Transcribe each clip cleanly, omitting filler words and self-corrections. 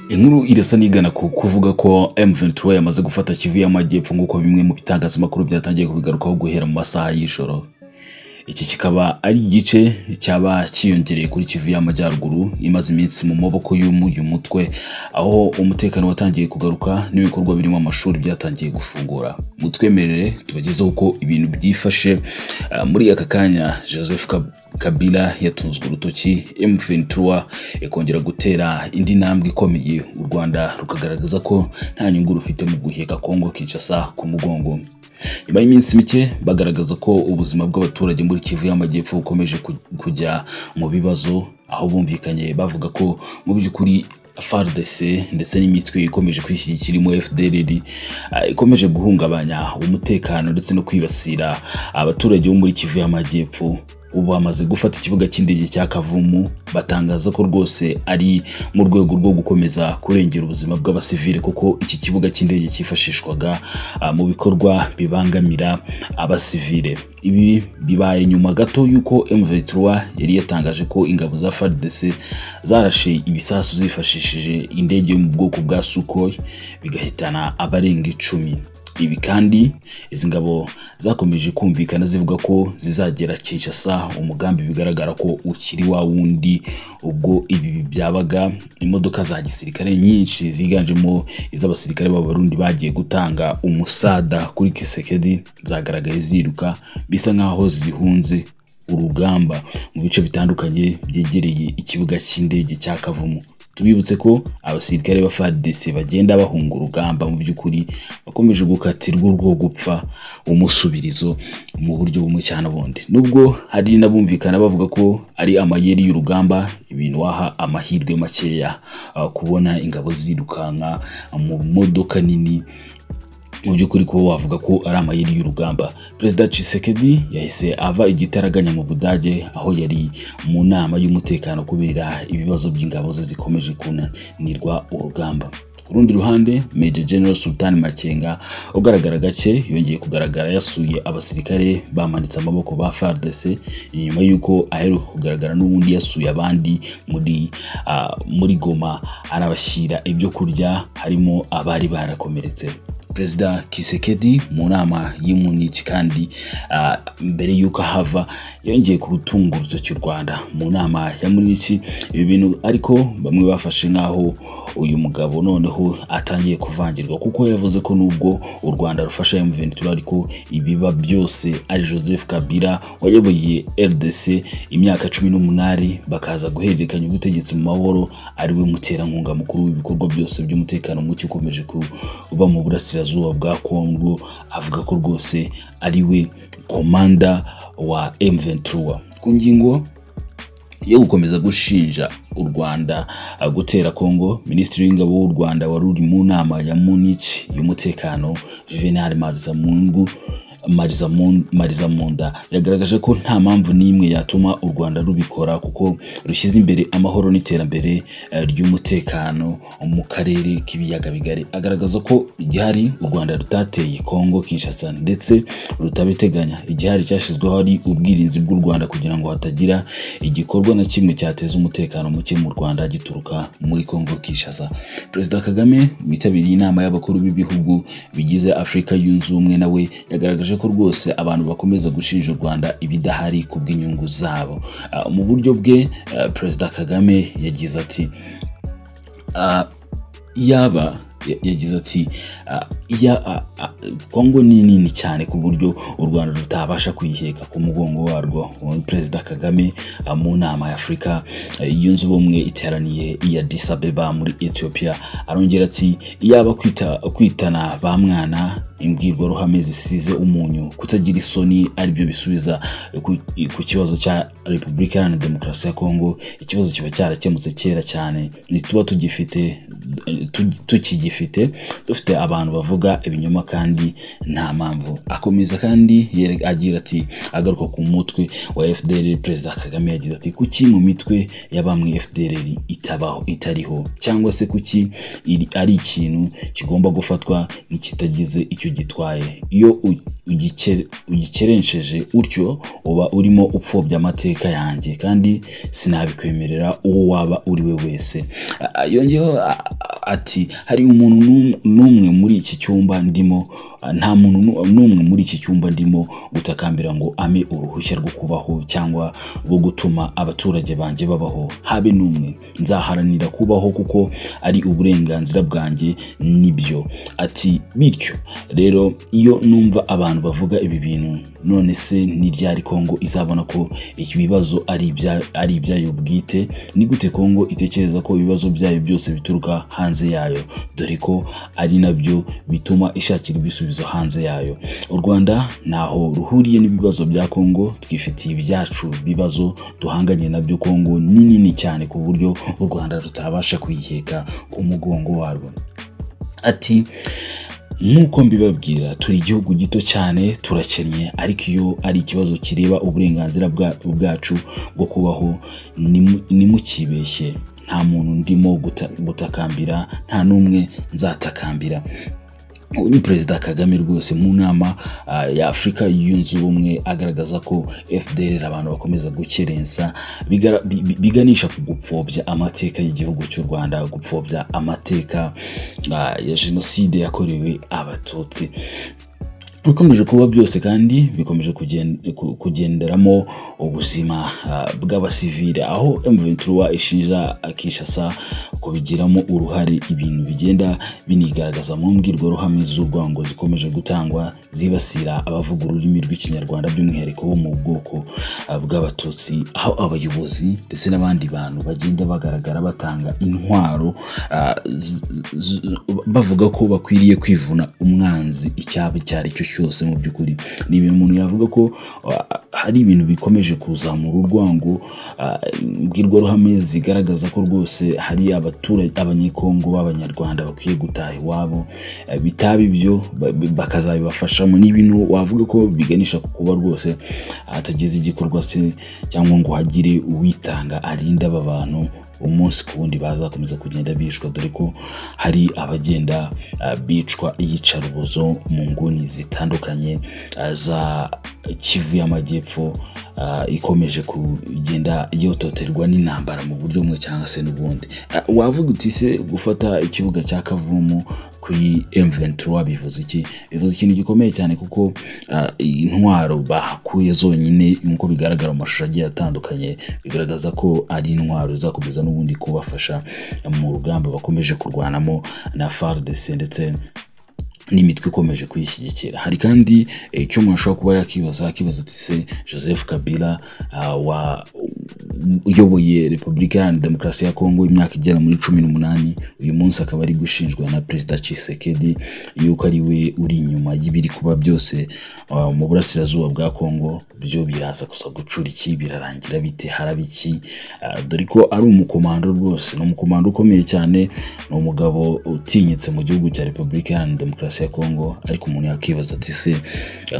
Inkuru irasa nigana kuvuga ko M23 yamaze gufata Kivu y'Amajyepfo nk'uko bimwe mu bitangazamakuru byatangiye kubigarukaho guhera mu masaha y'ijoro. Iki kikaba ari igice cyaba cyiyongereye kuri Kivu y'Amajyaruguru imaze iminsi mu maboko y'uyu mutwe, aho umutekano watangiye kugaruka n'ibikorwa birimo amashuri byatangiye gufungura. Mutwemerere tubagezeho uko ibintu byifashe muri aka kanya. Joseph Kabila yatunzwe urutoki M23 ikongera gutera indi ntambwe ikomeye, u Rwanda rukagaragaza ko nta nyungu rufite mu guheka Kongo Kinshasa ku mugongo. Nyuma y'iminsi mike bagaragaza ko ubuzima bw'abaturage muri Kivu y'Amajyepfo bukomeje kujya mu bibazo, aho bumvikanye bavuga ko mu by'ukuri FARDC ndetse n'imitwe ikomeje kwishyigikira mu FDLR ikomeje guhungabanya umutekano ndetse no kwibasira abaturage bo muri Kivu y'Amajyepfo. Ubu bamaze gufata ikibuga cy'indege cya Kavumu, batangaza ko rwose ari mu rwego rwo gukomeza kurengera ubuzima bw'abasivile, kuko iki kibuga cy'indege cyifashishwaga mu bikorwa bibangamira abasivile. Ibi bibaye nyuma gato y'uko M23 yari yatangaje ko ingabo za FARDC zarashe ibisasu zifashishije indege yo mu bwoko bwa Sukhoi bigahitana abarenga 10. Ibi kandi izi ngabo zakomeje kumvikana zivuga ko zizagera Kinshasa, umugambi bigaragara ko ukiri wa wundi. Ubwo ibi byabaga, imodoka za gisirikare nyinshi ziganjemo iz'abasirikare b'Abarundi bagiye gutanga umusada kuri Kisekedi zagaragaye ziruka bisa nkaho zihunze urugamba mu bice bitandukanye byegereye ikibuga cy'indege cya Kavumu. Tubibutse ko abasirikare ba FARDC bagenda bahunga urugamba, mu by'ukuri bakomeje gukatirwa urwo gupfa umusubirizo mu buryo bumwe cyane ubundi. Nubwo hari nabumvikana bavuga ko ari amayeri y'urugamba, ibintu waha amahirwe makeya kubona ingabo zirukanka mu modoka nini, mu by'ukuri ko wavuga ko ari amayeri y'urugamba. Perezida Tshisekedi yahise ava igitaraganya mu Budage, aho yari mu nama y'umutekano kubera ibibazo by'ingabo ze zikomeje kunanirwa urugamba. Ku rundi ruhande, Major General Sultan Makenga ugaragara gake yongeye kugaragara yasuye abasirikare bamanitse amaboko ba FARDC, nyuma y'uko aheruka kugaragara n'ubundi yasuye abandi muri Goma, arabashyira ibyo kurya harimo abari barakomeretse. Perezida Kisekedi mu nama y'Munich kandi mbere y'uko hava yongeye kutunguruza cy'u Rwanda mu nama ya Munich. Ibi bintu ariko bamwe bafashe nkaho uyu mugabo noneho atangiye kuvangirwa, kuko yavuze ko nubwo u Rwanda rufasha M23 ariko ibiba byose ari Joseph Kabila wayoboye RDC imyaka 18 bakaza guhererekanya ubutegetsi mu mahoro, ari we muterankunga mukuru w'ibikorwa byose by'umutekano muke ukomeje kuba mu burasirazuba bwa Kongo. Avuga ko rwose ari we komanda wa M23. Ku ngingo yo gukomeza gushinja u Rwanda gutera Kongo, Minisitiri w'Ingabo w'u Rwanda wari uri mu nama ya Munich y'umutekano, Juvenal Marizamunda yagaragaje ko nta mpamvu n'imwe yatuma u Rwanda rubikora, kuko rushyize imbere amahoro n'iterambere ry'umutekano mu karere k'ibiyaga bigari. Agaragaza ko igihari u Rwanda rutateye Kongo Kinshasa ndetse rutabiteganya. Igihari cyashyizweho ari ubwirinzi bw'u Rwanda kugira ngo hatagira igikorwa na kimwe cyateza umutekano muke mu Rwanda gituruka muri Kongo Kinshasa. Perezida Kagame witabiriye inama y'abakuru b'ibihugu bigize Afrika yunze ubumwe nawe yagaragaje ko rwose abantu bakomeza gushinja u Rwanda ibidahari ku bw'inyungu zabo. Mu buryo bwe, Perezida Kagame yagize ati Kongo ni nini cyane ku buryo u Rwanda rutabasha kwiheka ku mugongo warwo. Perezida Kagame mu nama ya Afrika yunze ubumwe iteraniye i Addis Abeba muri Ethiopia arongera ati iyaba kwitana ba mwana imbwirwaruhame zisize umunyu, kutagira isoni ari byo bisubiza ku kibazo cya Repubulika Iharanira Demokarasi ya Kongo, ikibazo kiba cyarakemutse kera cyane. Nituba tukigifite dufite abantu bavuga ibinyoma kandi nta mpamvu. Akomeza kandi agira ati agaruka ku mutwe wa FDLR, Perezida Kagame yagize ati kuki mu mitwe y'abamwe FDLR itariho, cyangwa se kuki ari ikintu kigomba gufatwa nk'ikitagize icyo icyo gitwaye. Iyo ugikerenceje utyo uba urimo upfobya amateka yanjye kandi sinabikwemerera uwo waba uri we wese. Yongeyeho ati hari umuntu n'umwe muri iki cyumba ndimo, nta muntu n'umwe muri iki cyumba ndimo gutakambira ngo ame uruhushya rwo kubaho cyangwa rwo gutuma abaturage banjye babaho, habe n'umwe. Nzaharanira kubaho kuko ari uburenganzira bwanjye nibyo. Ati bityo rero iyo numva abantu bavuga ibi bintu, none se ni ryari Kongo izabona ko ibibazo ari ibyayo bwite? Ni gute Kongo itekereza ko ibibazo byayo byose bituruka hanze yayo, dore ko ari nabyo bituma ishakira ibisubizo hanze yayo? U Rwanda ntaho ruhuriye n'ibibazo bya Kongo, twifitiye ibyacu bibazo duhanganye nabyo. Kongo ni nini cyane ku buryo u Rwanda rutabasha kwiheka ku mugongo warwo. Ati nk'uko mbibabwira, turi igihugu gito cyane, turakennye, ariko iyo ari ikibazo kireba uburenganzira bwacu bwo kubaho nimukibeshye. Nta muntu ndimo gutakambira, nta n'umwe nzatakambira. Ni Perezida Kagame rwose mu nama ya Afurika yunze ubumwe agaragaza ko FDLR abantu bakomeza gukerensa biganisha ku gupfobya amateka y'igihugu cy'u Rwanda, gupfobya amateka ya Jenoside yakorewe Abatutsi. Bikomeje kuba byose kandi bikomeje kugenderamo ubuzima bw'abasivile, aho M23 ishinja Kinshasa kubigiramo uruhare. Ibintu bigenda binigaragaza mu mbwirwaruhame z'urwango zikomeje gutangwa zibasira abavuga ururimi rw'Ikinyarwanda, by'umwihariko bo mu bwoko bw'Abatutsi, aho abayobozi ndetse n'abandi bantu bagenda bagaragara batanga intwaro bavuga ko bakwiriye kwivuna umwanzi icyaba cyari cyo cyose. Mu by'ukuri ni ibintu umuntu yavuga ko hari ibintu bikomeje kuzamura urwango. Mbwirwaruhame zigaragaza ko rwose hari abaturage abanyekongo b'Abanyarwanda bakwiye gutaha iwabo, bitaba ibyo bakazabibafashamo. Ni ibintu wavuga ko biganisha ku kuba rwose hatageze igikorwa se cyangwa ngo hagire uwitanga arinda aba bantu umunsi ku wundi bazakomeza kugenda bicwa, dore ko hari abagenda bicwa iyicarubozo mu nguni zitandukanye za Kivu y'Amajyepfo, ikomeje kugenda yototerwa n'intambara mu buryo bumwe cyangwa se n'ubundi. Wavuga uti se gufata ikibuga cya Kavumu kuri M23 bivuze iki? Bivuze ikintu gikomeye cyane kuko intwaro bahakuye zonyine nk'uko bigaragara mu mashusho agiye atandukanye bigaragaza ko ari intwaro zakomeza n'ubundi kubafasha mu rugamba bakomeje kurwanamo na FARDC ndetse n'imitwe ikomeje kuyishyigikira. Hari kandi icyo umuntu ashobora kuba yakibaza ati se Joseph Kabila uyoboye Repubulika ya Demokarasi ya Kongo imyaka igera muri 18, uyu munsi akaba ari gushinjwa na Perezida Tshisekedi yuko ari we uri inyuma y'ibiri kuba byose mu burasirazuba bwa Kongo, byo biraza gusa gucura iki, birarangira bite, harabiki? Dore ko ari umukomando rwose, ni umukomando ukomeye cyane, ni umugabo utinyitse mu gihugu cya Repubulika ya Demokarasi ya Kongo. Ariko umuntu yakibaza ati se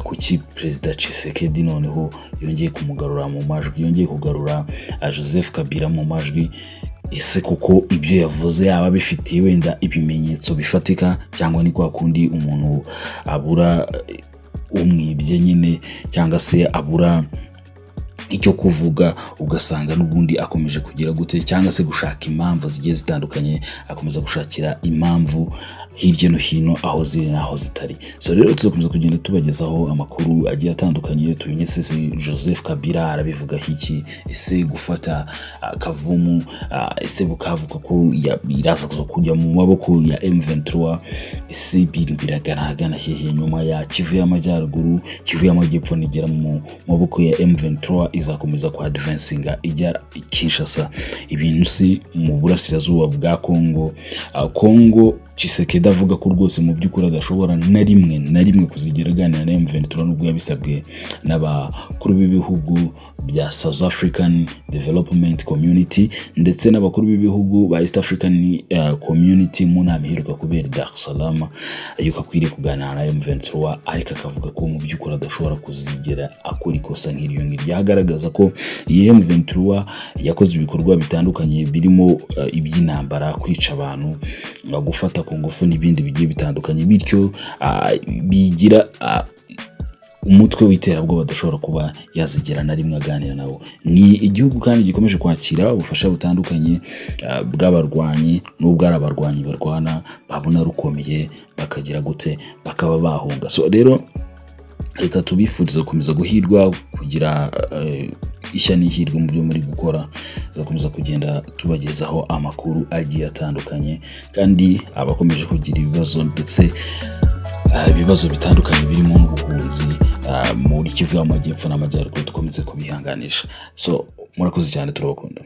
kuki Perezida Tshisekedi noneho yongeye kumugarura mu majwi, yongeye kugarura Joseph Kabila mu majwi? Ese kuko ibyo yavuze yaba bifitiye wenda ibimenyetso bifatika, cyangwa ni kwa kundi umuntu abura umwibye nyine, cyangwa se abura icyo kuvuga ugasanga n'ubundi akomeje kugira gute, cyangwa se gushaka impamvu zigiye zitandukanye, akomeza gushakira impamvu hirya no hino aho ziri naho zitari. So rero tuzakomeza kugenda tubagezaho amakuru agiye atandukanye, tumenye se Joseph Kabila arabivuga iki, ese gufata Kavumu, ese bukavuga ko iraza kujya mu maboko ya M23, ese biragaragara hehe nyuma ya Kivu y'Amajyaruguru, Kivu y'Amajyepfo nigera mu maboko ya M23 izakomeza kwa advancinga ijya Kinshasa. Ibintu si mu burasirazuba bwa Kongo Tshisekedi avuga ko rwose mu by'ukuri adashobora na rimwe kuzigera aganira na M23 nubwo yabisabwe n'abakuru b'ibihugu bya South African Development Community ndetse n'abakuru b'ibihugu ba East African Community mu nama iheruka kubera Dar es Salaam, yuko akwiriye kuganira na M23, ariko akavuga ko mu by'ukuri adashobora kuzigera akora ikosa nk'iryo ngiryo. Agaragaza ko iyi M23 yakoze ibikorwa bitandukanye birimo iby'intambara, kwica abantu, gufata ku ngufu n'ibindi bigiye bitandukanye, bityo bigira umutwe w'iterabwoba badashobora kuba yazigera na rimwe aganira nabo. Ni igihugu kandi gikomeje kwakira ubufasha butandukanye bw'abarwanyi, n'ubwo ari abarwanyi barwana babona rukomeye bakagira gute bakaba bahunga. So rero reka tubifuriza gukomeza guhirwa, kugira ishya n'ihirwe mu byo muri gukora, tuzakomeza kugenda tubagezaho amakuru agiye atandukanye, kandi abakomeje kugira ibibazo ndetse ibibazo bitandukanye birimo n'ubuhunzi muri Kivu y'Amajyepfo n'Amajyaruguru dukomeze kubihanganisha. So murakoze cyane, turabakunda.